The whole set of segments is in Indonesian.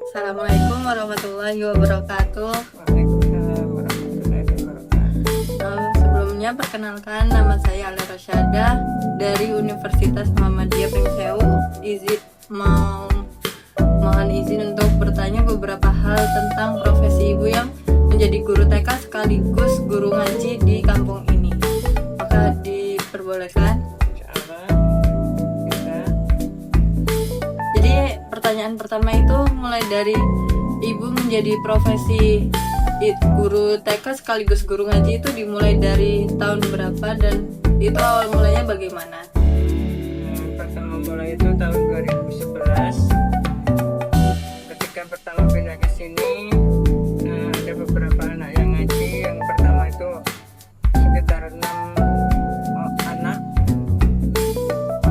Assalamualaikum warahmatullahi wabarakatuh. Waalaikumsalam warahmatullahi wabarakatuh. Sebelumnya perkenalkan, nama saya Ale Rosyada dari Universitas Muhammadiyah Pringsewu. Mohon izin untuk bertanya beberapa hal tentang profesi ibu yang menjadi guru TK sekaligus guru ngaji di kampung ini. Apakah diperbolehkan? Insyaallah bisa. Jadi pertanyaan pertama itu mulai dari ibu menjadi profesi guru TK sekaligus guru ngaji itu dimulai dari tahun berapa dan itu awal mulanya bagaimana? Pertama mulai itu tahun 2011. Ketika pertama pindah ke sini, ada beberapa anak yang ngaji. Yang pertama itu sekitar 6 anak,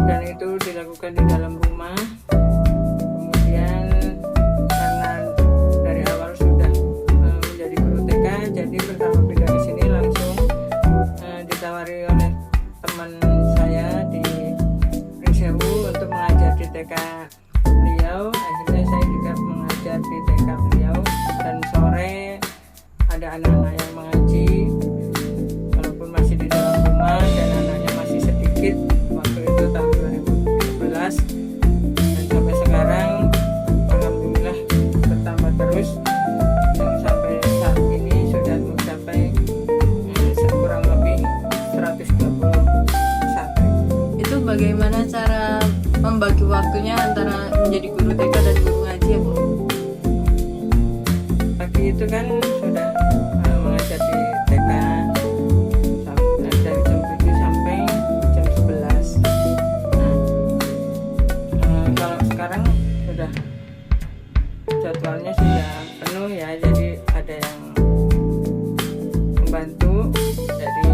dan itu dilakukan di dalam rumah. Kemudian karena dari awal sudah menjadi guru TK, jadi pertama pindah ke sini langsung ditawari oleh teman saya di Pringsewu untuk mengajar di TK beliau. Akhirnya saya juga mengajar di TK beliau, dan sore ada anak-anak yang mengaji walaupun masih di dalam rumah dan anaknya masih sedikit. Waktu itu tahun 2017, dan sampai sekarang alhamdulillah bertambah terus, dan sampai saat ini sudah mencapai kurang lebih 120 santri. Itu bagaimana cara membagi waktunya antara menjadi guru TK dan guru ngaji ya Bu? Pagi itu kan sudah mengajar di TK dari jam 7 sampai jam 11. Kalau sekarang sudah jadwalnya sudah penuh ya, jadi ada yang membantu. Jadi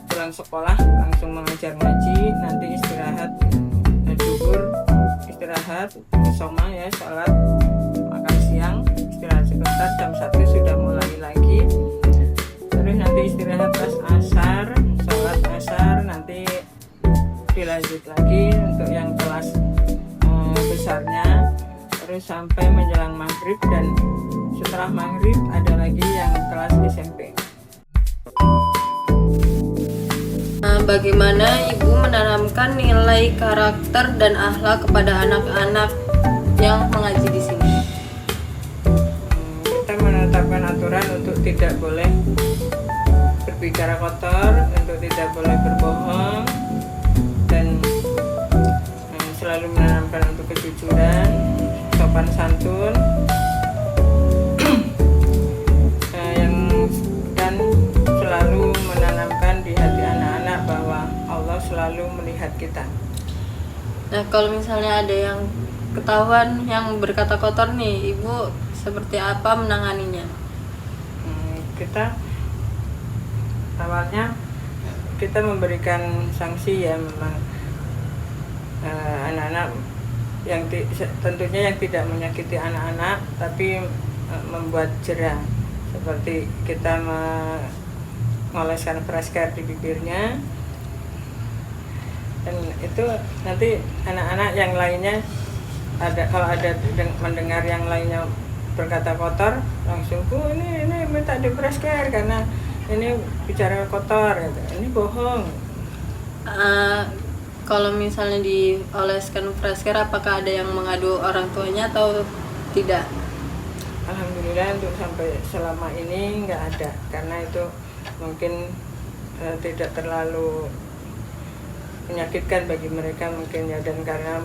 pulang sekolah langsung mengajar ngaji, nanti istirahat zuhur, istirahat soma ya, sholat, makan siang, istirahat sebentar, jam 1 sudah mulai lagi. Terus nanti istirahat pas asar, sholat asar, nanti dilanjut lagi untuk yang kelas besarnya, terus sampai menjelang maghrib, dan setelah maghrib ada lagi yang kelas SMP. Bagaimana ibu menanamkan nilai karakter dan akhlak kepada anak-anak yang mengaji di sini? Kita menetapkan aturan untuk tidak boleh berbicara kotor, untuk tidak boleh berbohong, dan selalu menanamkan untuk kejujuran, sopan santun, dan selalu menanamkan di hati anak-anak bahwa Allah selalu melihat kita. Nah, kalau misalnya ada yang ketahuan yang berkata kotor nih, ibu seperti apa menanganinya? Kita awalnya kita memberikan sanksi ya, memang anak-anak yang tentunya yang tidak menyakiti anak-anak, tapi membuat jera, seperti kita mengoleskan fresh care di bibirnya, dan itu nanti anak-anak yang lainnya kalau ada mendengar yang lainnya berkata kotor, langsung ini minta di fresh care karena ini bicara kotor, gitu. Ini bohong. Kalau misalnya dioleskan fresh care, apakah ada yang mengadu orang tuanya atau tidak? Alhamdulillah untuk sampai selama ini nggak ada, karena itu mungkin tidak terlalu menyakitkan bagi mereka mungkin ya, dan karena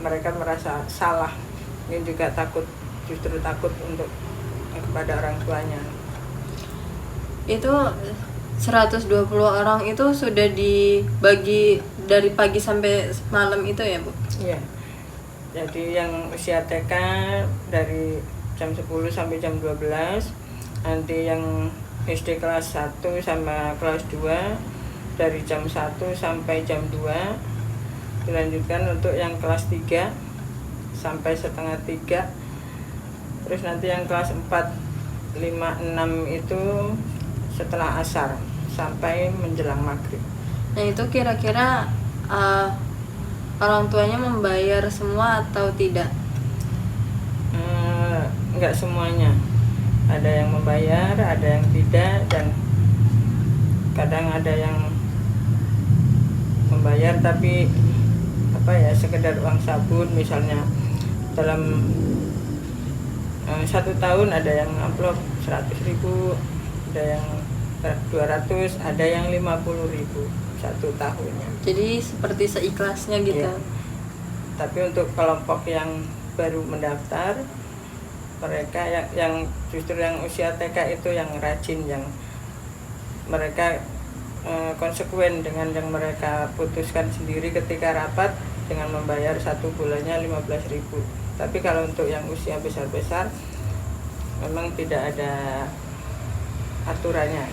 mereka merasa salah, ini juga justru takut untuk kepada orang tuanya. Itu 120 orang itu sudah dibagi dari pagi sampai malam itu ya Bu? Iya. Jadi yang usia TK dari jam 10 sampai jam 12, nanti yang SD kelas 1 sama kelas 2 dari jam 1 sampai jam 2, dilanjutkan untuk yang kelas 3 sampai setengah 3, terus nanti yang kelas 4, 5, 6 itu setelah asar sampai menjelang maghrib. Nah itu kira-kira orang tuanya membayar semua atau tidak? nggak semuanya, ada yang membayar, ada yang tidak, dan kadang ada yang membayar tapi sekedar uang sabun misalnya. Dalam 1 tahun ada yang amplop 100.000, ada yang 200, ada yang 50.000 1 tahunnya. Jadi seperti seikhlasnya gitu. Iya. Tapi untuk kelompok yang baru mendaftar, mereka yang justru yang usia TK itu yang rajin, yang mereka konsekuen dengan yang mereka putuskan sendiri ketika rapat dengan membayar 1 bulannya 15.000. Tapi kalau untuk yang usia besar-besar memang tidak ada aturannya.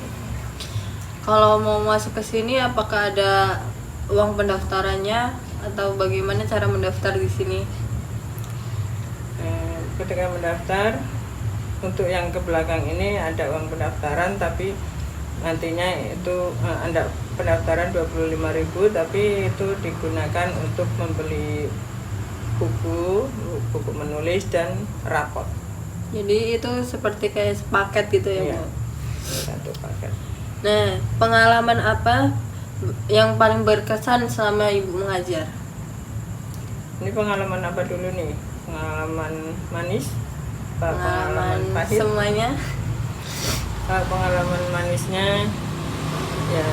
Kalau mau masuk ke sini apakah ada uang pendaftarannya atau bagaimana cara mendaftar di sini? Ketika mendaftar, untuk yang ke belakang ini ada uang pendaftaran, tapi nantinya itu ada pendaftaran 25.000, tapi itu digunakan untuk membeli buku menulis dan rapot. Jadi itu seperti kayak paket gitu ya, Iya, Bu? satu paket. Nah, pengalaman apa yang paling berkesan selama Ibu mengajar? Ini pengalaman apa dulu nih? Pengalaman manis? Pengalaman pahit? semuanya? Pengalaman manisnya ya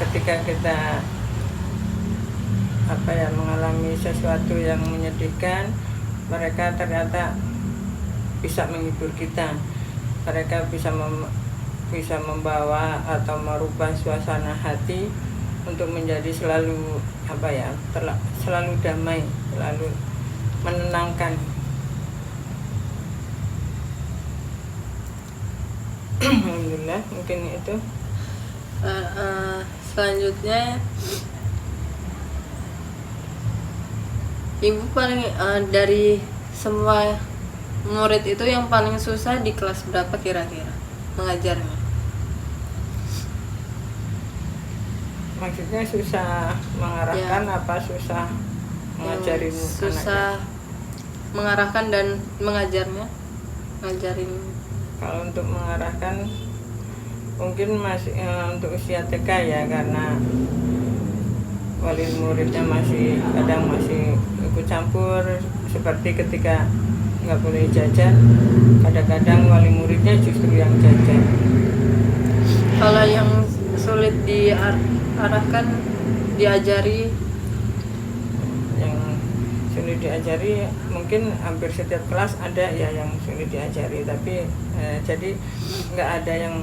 ketika kita mengalami sesuatu yang menyedihkan, mereka ternyata bisa menghibur kita. Mereka bisa membawa atau merubah suasana hati untuk menjadi selalu selalu damai, selalu menenangkan. Alhamdulillah, mungkin itu. Selanjutnya Ibu paling dari semua murid itu yang paling susah di kelas berapa kira-kira mengajarnya? Maksudnya susah mengarahkan Ya. apa susah ngajarin Susah anaknya? mengarahkan dan mengajarnya, ngajarin. Kalau untuk mengarahkan mungkin masih untuk usia TK ya, karena wali muridnya kadang masih ikut campur, seperti ketika nggak boleh jajan, kadang-kadang wali muridnya justru yang jajan. Kalau yang sulit diarahkan, diajari, Yang sulit diajari mungkin hampir setiap kelas ada ya yang sulit diajari, tapi jadi nggak ada yang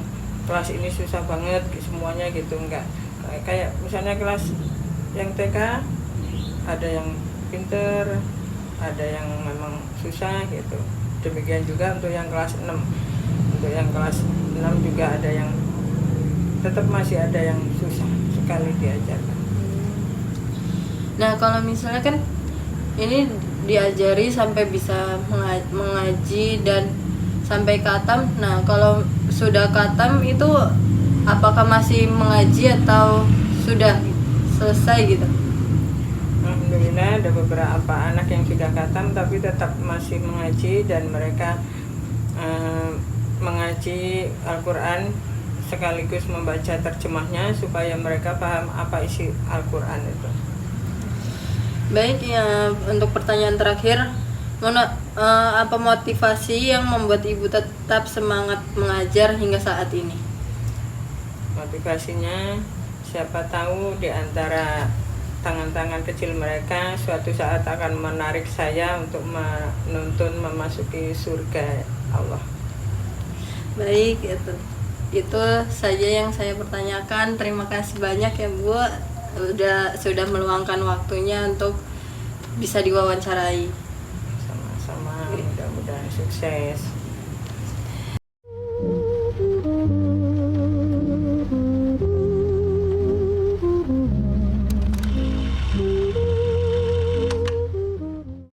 kelas ini susah banget semuanya gitu, nggak. Kayak misalnya kelas yang TK ada yang pinter, ada yang memang susah gitu. Demikian juga untuk yang kelas 6. Untuk yang kelas 6 juga ada yang tetap masih ada yang susah sekali diajarkan. Nah, kalau misalnya kan ini diajari sampai bisa mengaji dan sampai khatam. Nah, kalau sudah khatam itu apakah masih mengaji atau sudah selesai gitu? Alhamdulillah ada beberapa anak yang sudah khatam tapi tetap masih mengaji, dan mereka mengaji Al-Quran sekaligus membaca terjemahnya supaya mereka paham apa isi Al-Quran itu. Baik ya, untuk pertanyaan terakhir, apa motivasi yang membuat Ibu tetap semangat mengajar hingga saat ini? Motivasinya, siapa tahu di antara tangan-tangan kecil mereka suatu saat akan menarik saya untuk menuntun memasuki surga Allah. Baik, itu saja yang saya pertanyakan. Terima kasih banyak ya Bu, sudah meluangkan waktunya untuk bisa diwawancarai. Sama-sama, mudah-mudahan sukses.